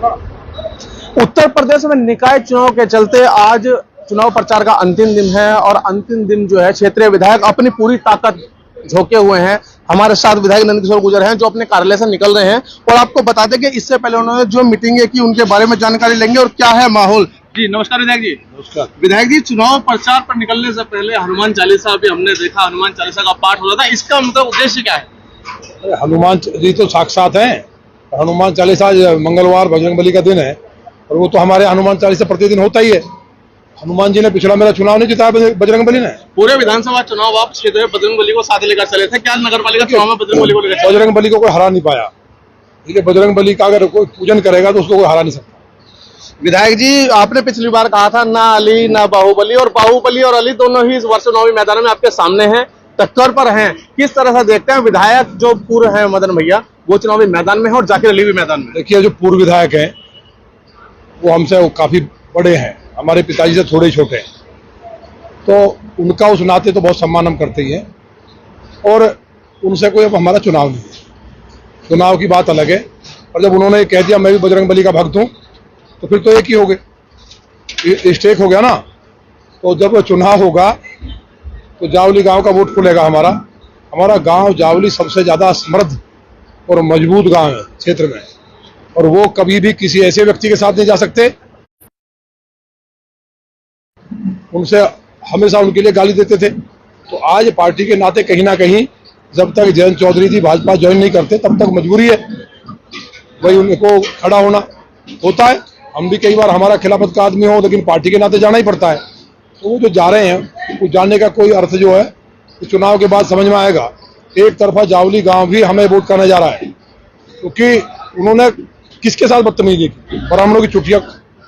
उत्तर प्रदेश में निकाय चुनाव के चलते आज चुनाव प्रचार का अंतिम दिन है और अंतिम दिन जो है क्षेत्रीय विधायक अपनी पूरी ताकत झोंके हुए हैं। हमारे साथ विधायक नंदकिशोर गुर्जर हैं जो अपने कार्यालय से निकल रहे हैं और आपको बता दें कि इससे पहले उन्होंने जो मीटिंगें की उनके बारे में जानकारी लेंगे और क्या है माहौल। जी नमस्कार विधायक जी। नमस्कार विधायक जी, चुनाव प्रचार पर निकलने से पहले हनुमान चालीसा भी हमने देखा, हनुमान चालीसा का पाठ हो रहा था, इसका मतलब उद्देश्य क्या है? हनुमान जी तो साक्षात हैं। हनुमान चालीसा मंगलवार बजरंगबली का दिन है और वो तो हमारे हनुमान चालीसा प्रतिदिन होता ही है। हनुमान जी ने पिछला मेरा चुनाव नहीं जिताया बजरंगबली ने। पूरे विधानसभा चुनाव आप क्षेत्र में बजरंगबली को साथ लेकर चले थे, क्या नगर पालिका चुनाव में बजरंगबली को लेकर? बजरंगबली को कोई हरा नहीं पाया। ठीक है, बजरंगबली का अगर कोई पूजन करेगा तो उसको कोई हरा नहीं सकता। विधायक जी, आपने पिछली बार कहा था ना अली ना बाहुबली, और बाहुबली और अली दोनों ही इस वर्ष चुनावी मैदान में आपके सामने हैं, टक्कर पर हैं। किस तरह से देखते हैं विधायक जो पूर्व है मदन भैया वो चुनावी मैदान में है और जाकिर अली भी मैदान में? देखिए, जो पूर्व विधायक हैं वो हमसे काफी बड़े हैं, हमारे पिताजी से थोड़े छोटे हैं, तो उनका उस नाते तो बहुत सम्मान हम करते ही हैं और उनसे कोई अब हमारा चुनाव नहीं है। चुनाव की बात अलग है और जब उन्होंने कह दिया मैं भी बजरंगबली का भक्त हूं तो फिर तो एक ही हो गए, स्टेक हो गया ना। तो जब चुनाव होगा तो जावली गांव का वोट खुलेगा। हमारा गांव जावली सबसे ज्यादा समृद्ध और मजबूत गांव है क्षेत्र में और वो कभी भी किसी ऐसे व्यक्ति के साथ नहीं जा सकते। उनसे हमेशा उनके लिए गाली देते थे। तो आज पार्टी के नाते कहीं ना कहीं जब तक जयंत चौधरी जी भाजपा ज्वाइन नहीं करते तब तक मजबूरी है भाई उनको खड़ा होना होता है। हम भी कई बार हमारा खिलाफत का आदमी हो लेकिन पार्टी के नाते जाना ही पड़ता है। तो वो जो जा रहे हैं वो जाने का कोई अर्थ जो है तो चुनाव के बाद समझ में आएगा। एक तरफा जावली गांव भी हमें वोट करने जा रहा है क्योंकि उन्होंने किसके साथ बदतमीजी की, ब्राह्मणों की चुटिया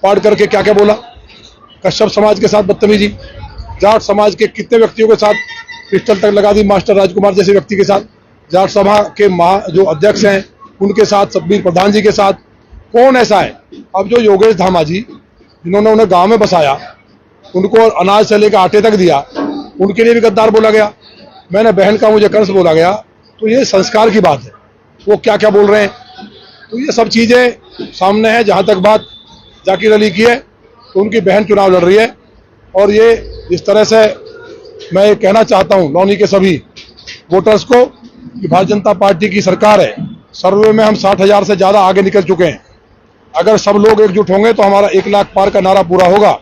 पाड़ करके क्या क्या बोला, कश्यप समाज के साथ बदतमीजी, जाट समाज के कितने व्यक्तियों के साथ पिस्टल तक लगा दी, मास्टर राजकुमार जैसे व्यक्ति के साथ, जाट सभा के जो अध्यक्ष हैं उनके साथ, सतबीर प्रधान जी के साथ। कौन ऐसा है? अब जो योगेश धामा जी जिन्होंने उन्हें गांव में बसाया, उनको अनाज से लेकर आटे तक दिया, उनके लिए भी गद्दार बोला गया। मैंने बहन का मुझे कंस बोला गया। तो ये संस्कार की बात है, वो क्या क्या बोल रहे हैं। तो ये सब चीजें सामने है। जहां तक बात जाकिर अली की है तो उनकी बहन चुनाव लड़ रही है और ये इस तरह से मैं कहना चाहता हूं लौनी के सभी वोटर्स को कि भारतीय जनता पार्टी की सरकार है। सर्वे में हम 60,000 से ज्यादा आगे निकल चुके हैं। अगर सब लोग एकजुट होंगे तो हमारा 1 लाख पार का नारा पूरा होगा।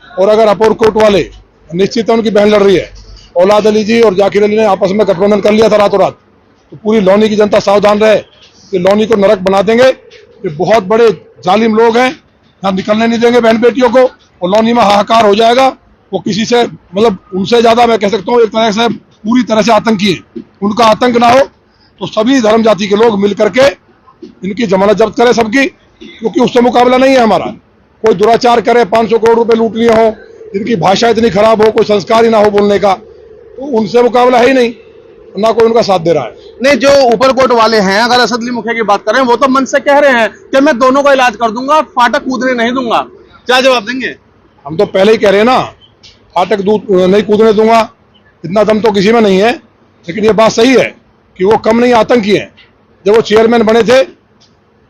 और अगर अपोर कोट वाले, निश्चित है उनकी बहन लड़ रही है, औलाद अली जी और जाकिर अली ने आपस में गठबंधन कर लिया था रातों रात। तो पूरी लौनी की जनता सावधान रहे कि लौनी को नरक बना देंगे। ये बहुत बड़े जालिम लोग हैं, यहाँ निकलने नहीं देंगे बहन बेटियों को और लौनी में हाहाकार हो जाएगा। वो किसी से मतलब उनसे ज्यादा मैं कह सकता हूँ एक तरह से पूरी तरह से आतंकी है। उनका आतंक ना हो तो सभी धर्म जाति के लोग मिल करके इनकी जमानत जब्त करें सबकी, क्योंकि उससे मुकाबला नहीं है हमारा। कोई दुराचार करे, 500 करोड़ रुपए लूट लिए हो, इनकी भाषा इतनी खराब हो, कोई संस्कार ही ना हो बोलने का, तो उनसे मुकाबला है ही नहीं, ना कोई उनका साथ दे रहा है। नहीं, जो ऊपरकोट वाले हैं, अगर असद अली मुखिया की बात करें, वो तो मन से कह रहे हैं कि मैं दोनों का इलाज कर दूंगा, फाटक कूदने नहीं दूंगा। क्या जवाब देंगे? हम तो पहले ही कह रहे हैं ना, फाटक नहीं कूदने दूंगा, इतना दम तो किसी में नहीं है। लेकिन ये बात सही है कि वो कम नहीं आतंकी है। जब वो चेयरमैन बने थे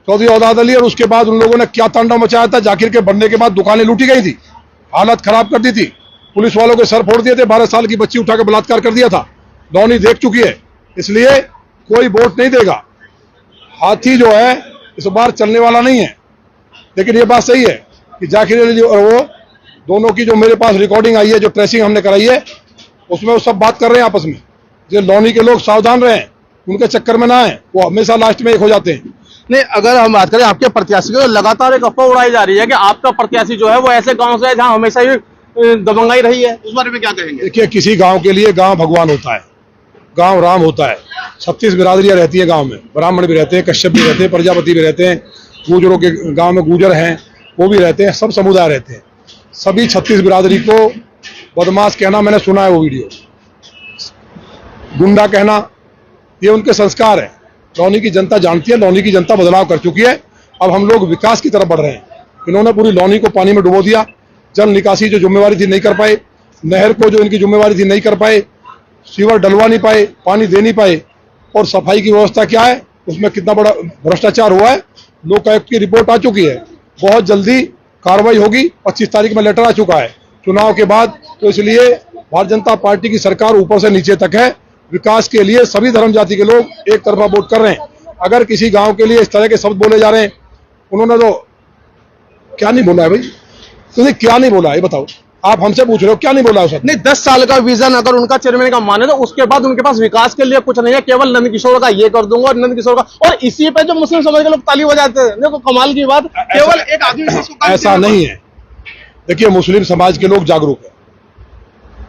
चौधरी औलाद अली, और उसके बाद उन लोगों ने क्या तांडव मचाया था। जाकिर के बनने के बाद दुकानें लूटी गई थी, हालत खराब कर दी थी, पुलिस वालों के सर फोड़ दिए थे, 12 साल की बच्ची उठा के बलात्कार कर दिया था। लौनी देख चुकी है, इसलिए कोई वोट नहीं देगा। हाथी जो है इस बार चलने वाला नहीं है। लेकिन ये बात सही है कि जाकिर अली और वो दोनों की जो मेरे पास रिकॉर्डिंग आई है, जो ट्रेसिंग हमने कराई है, उसमें वो सब बात कर रहे हैं आपस में। जो लौनी के लोग सावधान रहें, उनके चक्कर में ना आए, वो हमेशा लास्ट में एक हो जाते हैं। नहीं, अगर हम बात करें आपके प्रत्याशी की, तो लगातार एक अफवाह उड़ाई जा रही है कि आपका प्रत्याशी जो है वो ऐसे गांव से है जहां हमेशा ही दबंगाई रही है। उस बारे में क्या कहेंगे? देखिए, किसी गांव के लिए गांव भगवान होता है, गांव राम होता है। 36 बिरादरियां रहती है गांव में, ब्राह्मण भी रहते हैं, कश्यप भी रहते हैं, प्रजापति भी रहते हैं, गुजरों के गांव में गुजर हैं वो भी रहते हैं, सब समुदाय रहते हैं। सभी 36 बिरादरी को बदमाश कहना मैंने सुना है, वो वीडियो, गुंडा कहना, ये उनके संस्कार है। लौनी की जनता जानती है, लौनी की जनता बदलाव कर चुकी है। अब हम लोग विकास की तरफ बढ़ रहे हैं। इन्होंने पूरी लौनी को पानी में डुबो दिया। जल निकासी जो जिम्मेवारी थी नहीं कर पाए, नहर को जो इनकी जिम्मेवारी थी नहीं कर पाए, सीवर डलवा नहीं पाए, पानी दे नहीं पाए, और सफाई की व्यवस्था क्या है उसमें कितना बड़ा भ्रष्टाचार हुआ है लोकायुक्त की रिपोर्ट आ चुकी है, बहुत जल्दी कार्रवाई होगी। 25 तारीख में लेटर आ चुका है चुनाव के बाद। तो इसलिए भारतीय जनता पार्टी की सरकार ऊपर से नीचे तक है। विकास के लिए सभी धर्म जाति के लोग एक तरफा वोट कर रहे हैं। अगर किसी गांव के लिए इस तरह के शब्द बोले जा रहे हैं, उन्होंने तो क्या नहीं बोला है भाई, तुमने क्या नहीं बोला है बताओ, आप हमसे पूछ रहे हो क्या नहीं बोला है। नहीं, 10 साल का विजन अगर उनका चेयरमैन का माने तो उसके बाद उनके पास विकास के लिए कुछ नहीं है, केवल नंदकिशोर का ये कर दूंगा और नंदकिशोर का, और इसी पे जो मुस्लिम समाज के लोग ताली बजाते हैं। देखो कमाल की बात, केवल एक आदमी ऐसा नहीं है। देखिए मुस्लिम समाज के लोग जागरूक है,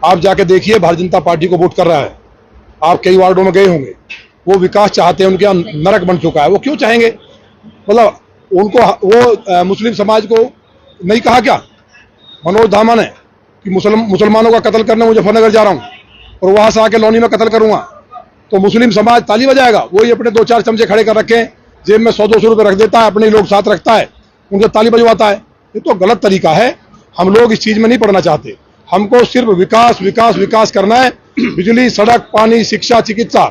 आप जाके देखिए भारतीय जनता पार्टी को वोट कर रहा है। आप कई वार्डों में गए होंगे, वो विकास चाहते हैं, उनके यहाँ नरक बन चुका है। वो क्यों चाहेंगे, मतलब उनको वो मुस्लिम समाज को नहीं कहा क्या मनोज धामा ने कि मुसलमानों का कत्ल करने मुजफ्फरनगर जा रहा हूं और वहां से आके लौनी में कत्ल करूंगा, तो मुस्लिम समाज ताली बजाएगा। वही अपने 2-4 चमचे खड़े कर रखे, जेब में 100-200 रुपए रख देता है, अपने लोग साथ रखता है, उनसे ताली बजवाता है। ये तो गलत तरीका है। हम लोग इस चीज में नहीं पढ़ना चाहते। हमको सिर्फ विकास विकास विकास करना है। बिजली, सड़क, पानी, शिक्षा, चिकित्सा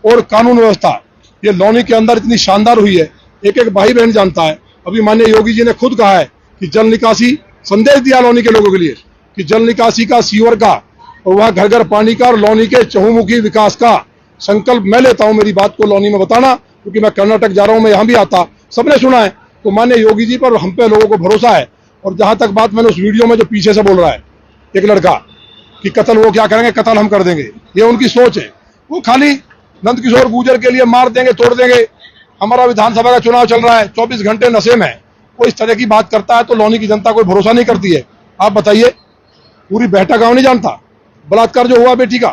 और कानून व्यवस्था, ये लौनी के अंदर इतनी शानदार हुई है, एक एक भाई बहन जानता है। अभी माननीय योगी जी ने खुद कहा है कि जल निकासी, संदेश दिया लौनी के लोगों के लिए कि जल निकासी का, सीवर का और वहां घर घर पानी का और लौनी के चहुमुखी विकास का संकल्प मैं लेता हूं। मेरी बात को लौनी में बताना, क्योंकि मैं कर्नाटक जा रहा हूं, मैं यहां भी आता, सबने सुना है। तो माननीय योगी जी पर हम पे लोगों को भरोसा है। और जहां तक बात मैंने उस वीडियो में जो पीछे से बोल रहा है एक लड़का कि कत्ल वो क्या करेंगे, कत्ल हम कर देंगे, ये उनकी सोच है। वो खाली नंदकिशोर गुर्जर के लिए मार देंगे, तोड़ देंगे। हमारा विधानसभा का चुनाव चल रहा है, 24 घंटे नशे में, वो इस तरह की बात करता है तो लौनी की जनता कोई भरोसा नहीं करती है। आप बताइए, पूरी बेहटा गांव नहीं जानता बलात्कार जो हुआ बेटी का,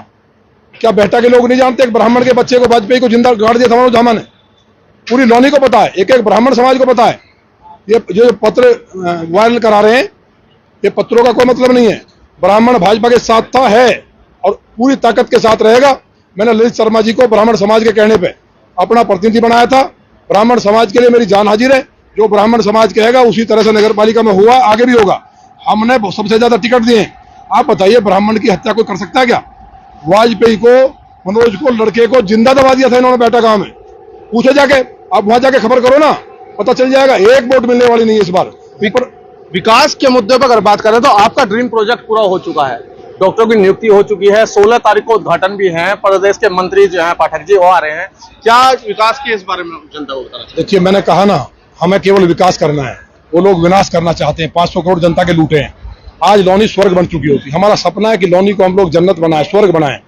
क्या बेहटा के लोग नहीं जानते? एक ब्राह्मण के बच्चे को वाजपेयी को जिंदा गाड़ दिया था मनोज धामा ने, पूरी लौनी को पता है, एक एक ब्राह्मण समाज को पता है। ये जो पत्र वायरल करा रहे हैं, ये पत्रों का कोई मतलब नहीं है। ब्राह्मण भाजपा के साथ था, है और पूरी ताकत के साथ रहेगा। मैंने ललित शर्मा जी को ब्राह्मण समाज के कहने पे अपना प्रतिनिधि बनाया था। ब्राह्मण समाज के लिए मेरी जान हाजिर है। जो ब्राह्मण समाज कहेगा उसी तरह से नगर पालिका में हुआ, आगे भी होगा। हमने सबसे ज्यादा टिकट दिए हैं। आप बताइए, ब्राह्मण की हत्या कोई कर सकता है क्या? वाजपेयी को, मनोज को, लड़के को जिंदा दबा दिया था इन्होंने बेटा गांव में। पूछे जाके, आप वहां जाके खबर करो ना, पता चल जाएगा। एक वोट मिलने वाली नहीं है इस बार। विकास के मुद्दे पर अगर बात करें तो आपका ड्रीम प्रोजेक्ट पूरा हो चुका है, डॉक्टरों की नियुक्ति हो चुकी है, 16 तारीख को उद्घाटन भी है, प्रदेश के मंत्री जो है पाठक जी वो आ रहे हैं। क्या विकास के इस बारे में जनता को बताना चाहिए? देखिए, मैंने कहा ना, हमें केवल विकास करना है। वो लोग विनाश करना चाहते हैं, 500 करोड़ जनता के लूटे हैं। आज लौनी स्वर्ग बन चुकी होती। हमारा सपना है कि लौनी को हम लोग जन्नत बनाए, स्वर्ग बनाए।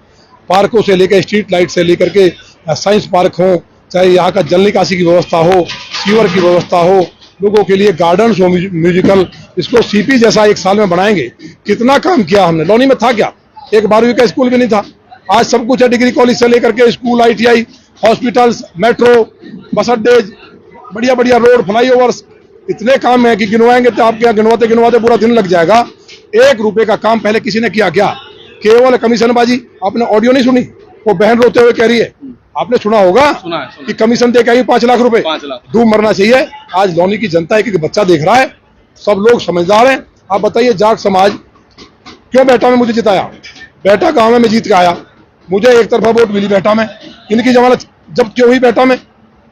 पार्कों से लेकर, स्ट्रीट लाइट से लेकर के साइंस पार्क हो, चाहे यहाँ का जल निकासी की व्यवस्था हो, सीवर की व्यवस्था हो, लोगों के लिए गार्डन्स हो, म्यूजिकल, इसको सीपी जैसा 1 साल में बनाएंगे। कितना काम किया हमने। लौनी में था क्या? एक 12वीं का स्कूल भी नहीं था। आज सब कुछ है, डिग्री कॉलेज से लेकर के स्कूल, ITI, हॉस्पिटल्स, मेट्रो, बस अड्डे, बढ़िया बढ़िया रोड, फ्लाईओवर्स, इतने काम है कि गिनवाएंगे तो आपके यहाँ गिनवाते गिनवाते पूरा दिन लग जाएगा। 1 रुपए का काम पहले किसी ने किया क्या? केवल कमीशनबाजी। आपने ऑडियो नहीं सुनी? वो बहन रोते हुए कह रही है, आपने सुना होगा सुना है। कि कमीशन दे के आई 5 लाख रुपए। 5 लाख डूब मरना चाहिए। आज लौनी की जनता एक बच्चा देख रहा है, सब लोग समझदार हैं। आप बताइए, जाट समाज क्यों बेहटा में मुझे जिताया? बेहटा गांव में मैं जीत के आया, मुझे एक तरफा वोट मिली बेहटा में। इनकी जमानत जब क्यों हुई बेहटा में?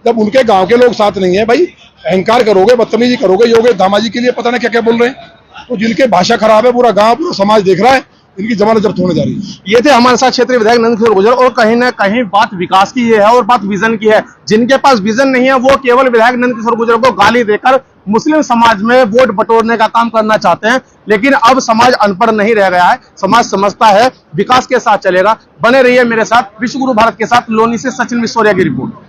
जब उनके गांव के लोग साथ नहीं है। भाई अहंकार करोगे, बदतमीजी करोगे, योगेश दामाजी के लिए पता नहीं क्या क्या बोल रहे हैं। तो जिनके भाषा खराब है, पूरा गांव, पूरा समाज देख रहा है, इनकी जमानत जब्त होने जा रही है। ये थे हमारे साथ क्षेत्रीय विधायक नंदकिशोर गुर्जर। और कहीं ना कहीं बात विकास की ये है और बात विजन की है। जिनके पास विजन नहीं है वो केवल विधायक नंदकिशोर गुर्जर को गाली देकर मुस्लिम समाज में वोट बटोरने का काम करना चाहते हैं। लेकिन अब समाज अनपढ़ नहीं रह गया है, समाज समझता है, विकास के साथ चलेगा। बने रहिए मेरे साथ। विश्व गुरु भारत के साथ लौनी से सचिन विश्वौरिया की रिपोर्ट।